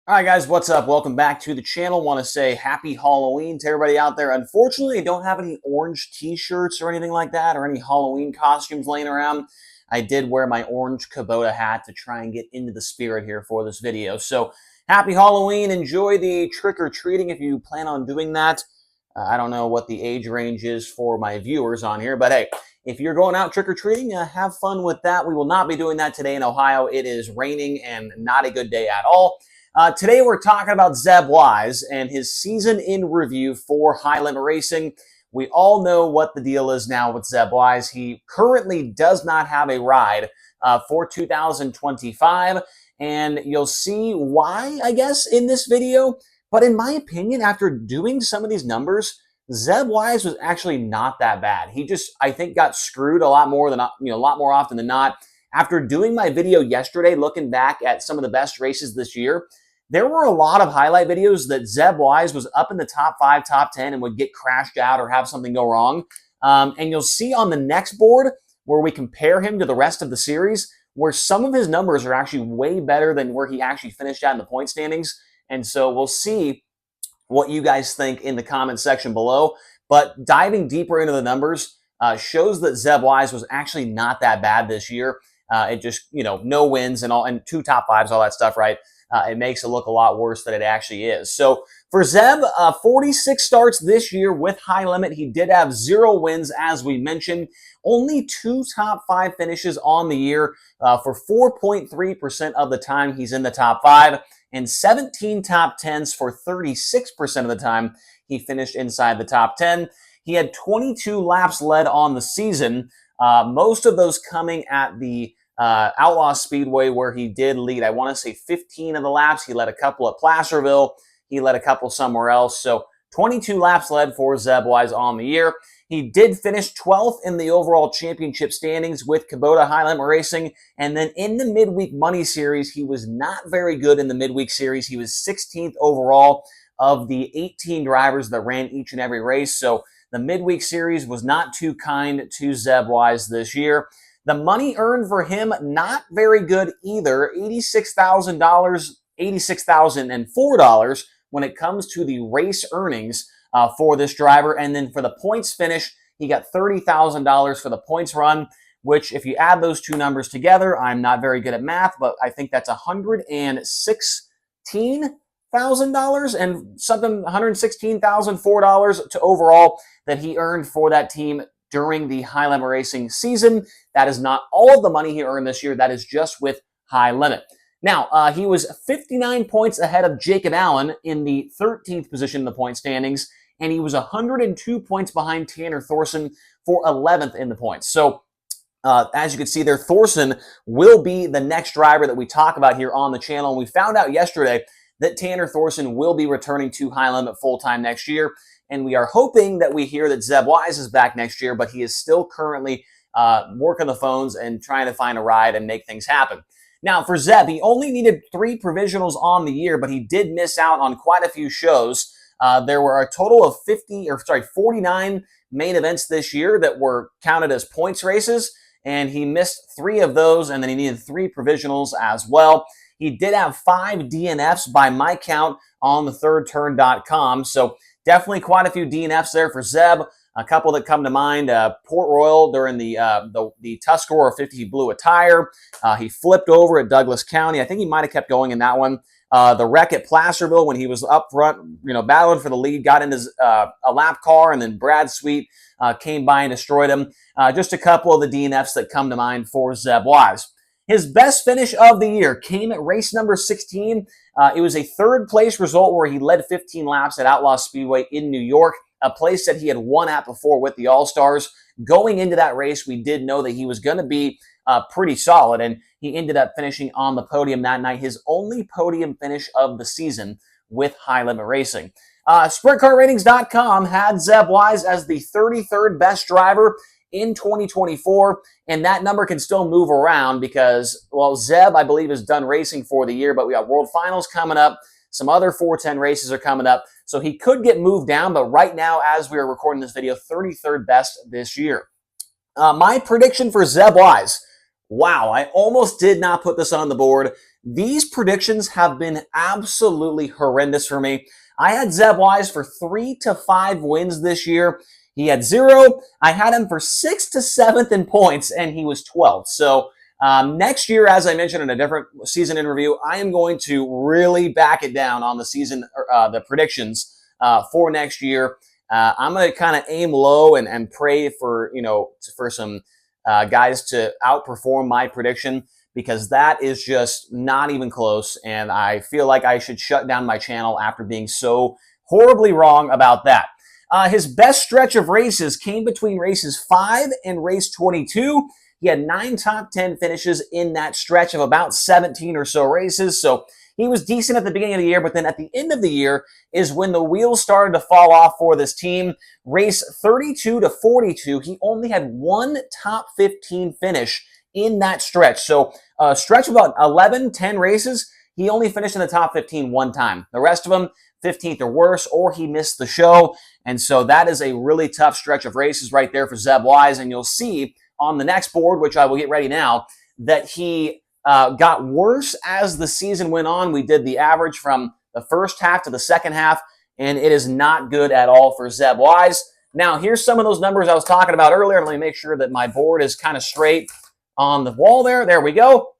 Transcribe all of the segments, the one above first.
All right, guys, what's up? Welcome back to the channel. Want to say happy Halloween to everybody out there. Unfortunately, I don't have any orange t-shirts or anything like that or any Halloween costumes laying around. I did wear my orange Kubota hat to try and get into the spirit here for this video. So happy Halloween. Enjoy the trick-or-treating if you plan on doing that. I don't know what the age range is for my viewers on here, but hey, if you're going out trick-or-treating, have fun with that. We will not be doing that today in Ohio. It is raining and not a good day at all. Today we're talking about Zeb Wise and his season in review for High Limit Racing. We all know what the deal is now with Zeb Wise. He currently does not have a ride for 2025, and you'll see why, I guess, in this video. But in my opinion, after doing some of these numbers, Zeb Wise was actually not that bad. He just, I think, got screwed a lot more often than not. After doing my video yesterday, looking back at some of the best races this year, there were a lot of highlight videos that Zeb Wise was up in the top 5, top 10, and would get crashed out or have something go wrong. And you'll see on the next board where we compare him to the rest of the series, where some of his numbers are actually way better than where he actually finished at in the point standings. And so we'll see what you guys think in the comment section below. But diving deeper into the numbers shows that Zeb Wise was actually not that bad this year. It just, no wins and 2 top 5s, all that stuff, right? It makes it look a lot worse than it actually is. So for Zeb, 46 starts this year with High Limit. He did have 0 wins, as we mentioned. Only 2 top 5 finishes on the year for 4.3% of the time he's in the top 5, and 17 top 10s for 36% of the time he finished inside the top 10. He had 22 laps led on the season, most of those coming at the Outlaw Speedway, where he did lead, I want to say 15 of the laps. He led a couple at Placerville. He led a couple somewhere else. So 22 laps led for Zeb Wise on the year. He did finish 12th in the overall championship standings with Kubota High Limit Racing. And then in the midweek money series, he was not very good in the midweek series. He was 16th overall of the 18 drivers that ran each and every race. So the midweek series was not too kind to Zeb Wise this year. The money earned for him, not very good either. $86,000, $86,004 when it comes to the race earnings for this driver. And then for the points finish, he got $30,000 for the points run, which if you add those two numbers together, I'm not very good at math, but I think that's $116,000 and something, $116,004 to overall that he earned for that team during the High Limit Racing season. That is not all of the money he earned this year. That is just with High Limit. Now, he was 59 points ahead of Jacob Allen in the 13th position in the point standings, and he was 102 points behind Tanner Thorson for 11th in the points. So, as you can see there, Thorson will be the next driver that we talk about here on the channel. And we found out yesterday that Tanner Thorson will be returning to High Limit full-time next year. And we are hoping that we hear that Zeb Wise is back next year, but he is still currently working the phones and trying to find a ride and make things happen. Now, for Zeb, he only needed 3 provisionals on the year, but he did miss out on quite a few shows. There were a total of 49 main events this year that were counted as points races, and he missed 3 of those, and then he needed 3 provisionals as well. He did have 5 DNFs by my count on the thirdturn.com, so definitely quite a few DNFs there for Zeb. A couple that come to mind, Port Royal during the Tuscarora 50, he blew a tire. He flipped over at Douglas County. I think he might have kept going in that one. The wreck at Placerville when he was up front, battling for the lead, got into a lap car, and then Brad Sweet came by and destroyed him. Just a couple of the DNFs that come to mind for Zeb Wise. His best finish of the year came at race number 16. It was a 3rd place result where he led 15 laps at Outlaw Speedway in New York, a place that he had won at before with the All-Stars. Going into that race, we did know that he was going to be pretty solid, and he ended up finishing on the podium that night, his only podium finish of the season with High Limit Racing. SprintCarRatings.com had Zeb Wise as the 33rd best driver in 2024, and that number can still move around because, well, Zeb, I believe, is done racing for the year, but we got World Finals coming up. Some other 410 races are coming up, so he could get moved down, but right now, as we are recording this video, 33rd best this year. My prediction for Zeb Wise, wow, I almost did not put this on the board. these predictions have been absolutely horrendous for me. I had Zeb Wise for 3 to 5 wins this year. He had 0. I had him for 6th to 7th in points, and he was 12th. So next year, as I mentioned in a different season interview, I am going to really back it down on the season, the predictions for next year. I'm going to kind of aim low and pray for, for some guys to outperform my prediction, because that is just not even close. And I feel like I should shut down my channel after being so horribly wrong about that. His best stretch of races came between races 5 and race 22. He had 9 top 10 finishes in that stretch of about 17 or so races. So he was decent at the beginning of the year, but then at the end of the year is when the wheels started to fall off for this team. Race 32 to 42, he only had 1 top 15 finish in that stretch. So a stretch of about 11, 10 races, he only finished in the top 15 one time. The rest of them, 15th or worse, or he missed the show. And so that is a really tough stretch of races right there for Zeb Wise. And you'll see on the next board, which I will get ready now, that he got worse as the season went on. We did the average from the first half to the second half, and it is not good at all for Zeb Wise. Now, here's some of those numbers I was talking about earlier. Let me make sure that my board is kind of straight on the wall there. There we go.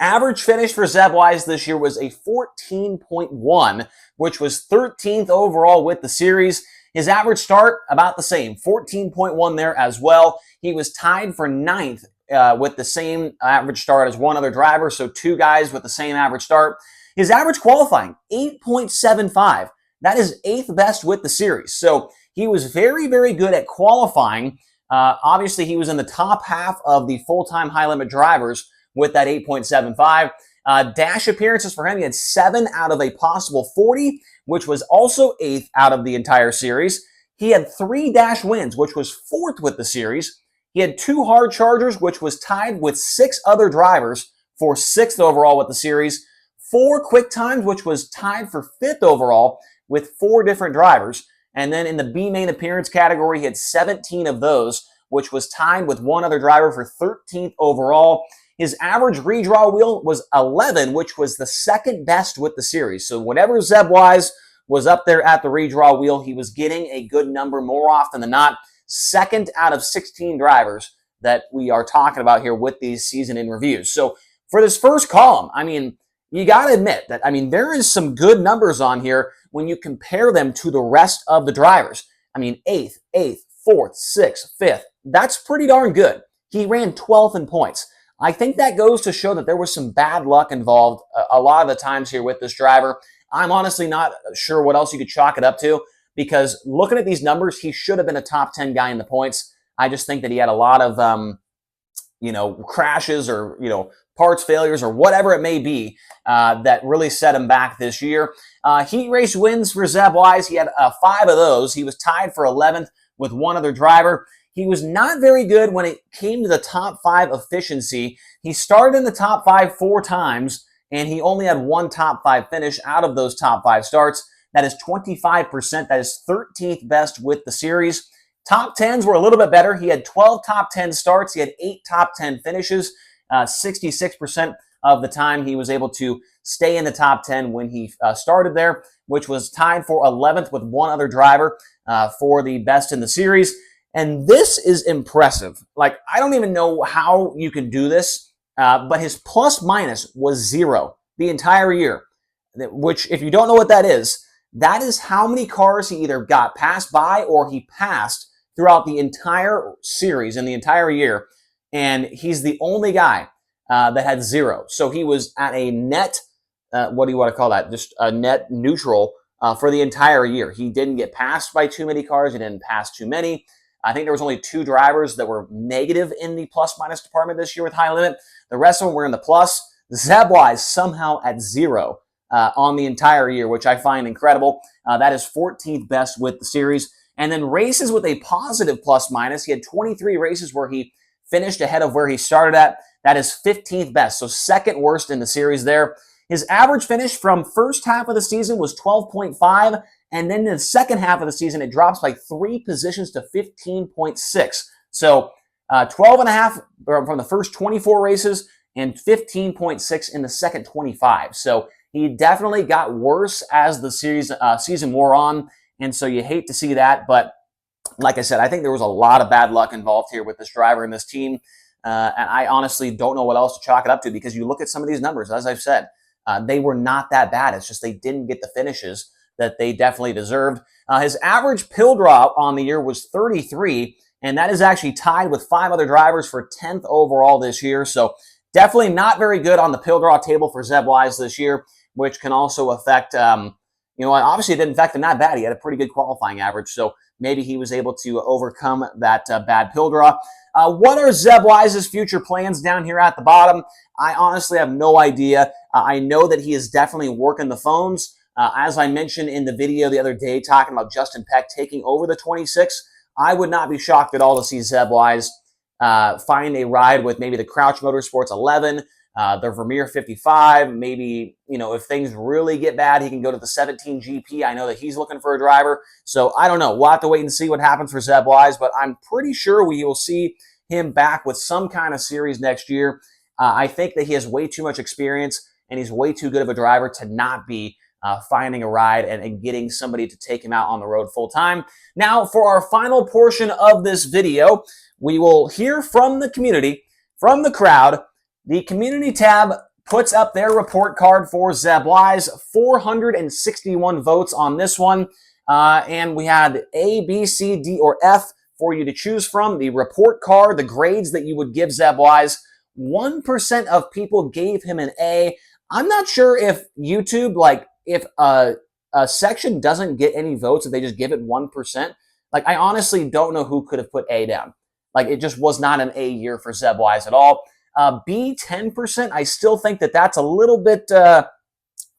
Average finish for Zeb Wise this year was a 14.1, which was 13th overall with the series. His average start, about the same, 14.1 there as well. He was tied for 9th with the same average start as one other driver, so 2 guys with the same average start. His average qualifying, 8.75. That is 8th best with the series. So he was very, very good at qualifying. Obviously, he was in the top half of the full-time high-limit drivers with that 8.75. Dash appearances for him, he had 7 out of a possible 40, which was also 8th out of the entire series. He had 3 dash wins, which was 4th with the series. He had 2 hard chargers, which was tied with 6 other drivers for 6th overall with the series. 4 quick times, which was tied for 5th overall with 4 different drivers. And then in the B main appearance category, he had 17 of those, which was tied with 1 other driver for 13th overall. His average redraw wheel was 11, which was the 2nd best with the series. So whenever Zeb Wise was up there at the redraw wheel, he was getting a good number more often than not. 2nd out of 16 drivers that we are talking about here with these season in reviews. So for this first column, I mean, you got to admit that, there is some good numbers on here when you compare them to the rest of the drivers. 8th, 4th, 6th, 5th. That's pretty darn good. He ran 12th in points. I think that goes to show that there was some bad luck involved a lot of the times here with this driver. I'm honestly not sure what else you could chalk it up to, because looking at these numbers, he should have been a top 10 guy in the points. I just think that he had a lot of, crashes or, parts failures or whatever it may be that really set him back this year. Heat race wins for Zeb Wise. He had 5 of those. He was tied for 11th with 1 other driver. He was not very good when it came to the top 5 efficiency. He started in the top 5 4 times, and he only had 1 top 5 finish out of those top 5 starts. That is 25%. That is 13th best with the series. Top 10s were a little bit better. He had 12 top 10 starts. He had 8 top 10 finishes. 66% of the time he was able to stay in the top 10 when he started there, which was tied for 11th with 1 other driver for the best in the series. And this is impressive. I don't even know how you can do this, but his plus minus was 0 the entire year, which, if you don't know what that is how many cars he either got passed by or he passed throughout the entire series and the entire year. And he's the only guy that had 0. So he was at a net, what do you want to call that? Just a net neutral for the entire year. He didn't get passed by too many cars. He didn't pass too many. I think there was only 2 drivers that were negative in the plus-minus department this year with high limit. The rest of them were in the plus. Zeb Wise somehow at 0 on the entire year, which I find incredible. That is 14th best with the series. And then races with a positive plus-minus. He had 23 races where he finished ahead of where he started at. That is 15th best, so 2nd worst in the series there. His average finish from first half of the season was 12.5. And then in the second half of the season, it drops by 3 positions to 15.6. So 12.5 from the first 24 races, and 15.6 in the second 25. So he definitely got worse as the season wore on, and so you hate to see that. But like I said, I think there was a lot of bad luck involved here with this driver and this team. And I honestly don't know what else to chalk it up to, because you look at some of these numbers, as I've said, they were not that bad. It's just they didn't get the finishes that they definitely deserved. His average pill draw on the year was 33, and that is actually tied with 5 other drivers for 10th overall this year. So definitely not very good on the pill draw table for Zeb Wise this year, which can also affect, obviously it didn't affect him that bad. He had a pretty good qualifying average, so maybe he was able to overcome that bad pill draw. What are Zeb Wise's future plans down here at the bottom? I honestly have no idea. I know that he is definitely working the phones. As I mentioned in the video the other day talking about Justin Peck taking over the 26, I would not be shocked at all to see Zeb Wise find a ride with maybe the Crouch Motorsports 11, the Vermeer 55. Maybe, if things really get bad, he can go to the 17 GP. I know that he's looking for a driver. So I don't know. We'll have to wait and see what happens for Zeb Wise, but I'm pretty sure we will see him back with some kind of series next year. I think that he has way too much experience, and he's way too good of a driver to not be finding a ride and getting somebody to take him out on the road full time. Now, for our final portion of this video, we will hear from the community, from the crowd. The community tab puts up their report card for Zeb Wise, 461 votes on this one. And we had A, B, C, D, or F for you to choose from. The report card, the grades that you would give Zeb Wise, 1% of people gave him an A. I'm not sure if YouTube, if a section doesn't get any votes, if they just give it 1%, I honestly don't know who could have put A down. It just was not an A year for Zeb Wise at all. B, 10%. I still think that that's a little bit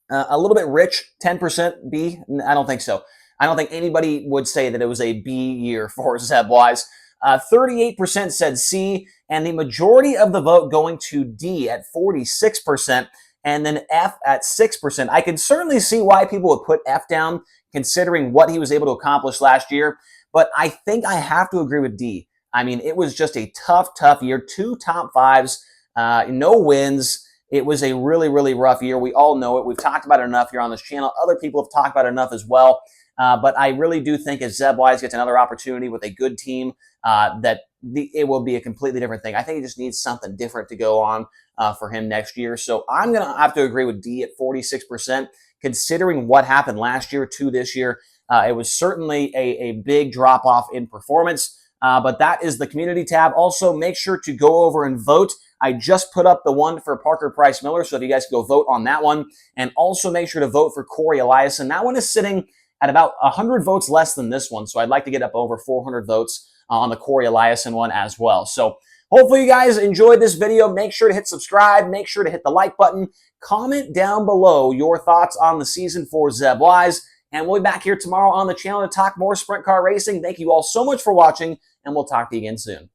rich. 10% B. I don't think so. I don't think anybody would say that it was a B year for Zeb Wise. 38% said C, and the majority of the vote going to D at 46%, and then F at 6%. I can certainly see why people would put F down, considering what he was able to accomplish last year, but I think I have to agree with D. I mean, it was just a tough year. 2 top 5s, no wins. It was a really, really rough year. We all know it. We've talked about it enough here on this channel. Other people have talked about it enough as well. But I really do think if Zeb Wise gets another opportunity with a good team, it will be a completely different thing. I think he just needs something different to go on for him next year. So I'm going to have to agree with D at 46%. Considering what happened last year to this year, it was certainly a big drop-off in performance. But that is the community tab. Also, make sure to go over and vote. I just put up the one for Parker Price Miller, so if you guys go vote on that one. And also make sure to vote for Corey Eliason. That one is sitting at about 100 votes less than this one, so I'd like to get up over 400 votes on the Corey Eliason one as well. So hopefully you guys enjoyed this video. Make sure to hit subscribe. Make sure to hit the like button. Comment down below your thoughts on the season for Zeb Wise. And we'll be back here tomorrow on the channel to talk more sprint car racing. Thank you all so much for watching, and we'll talk to you again soon.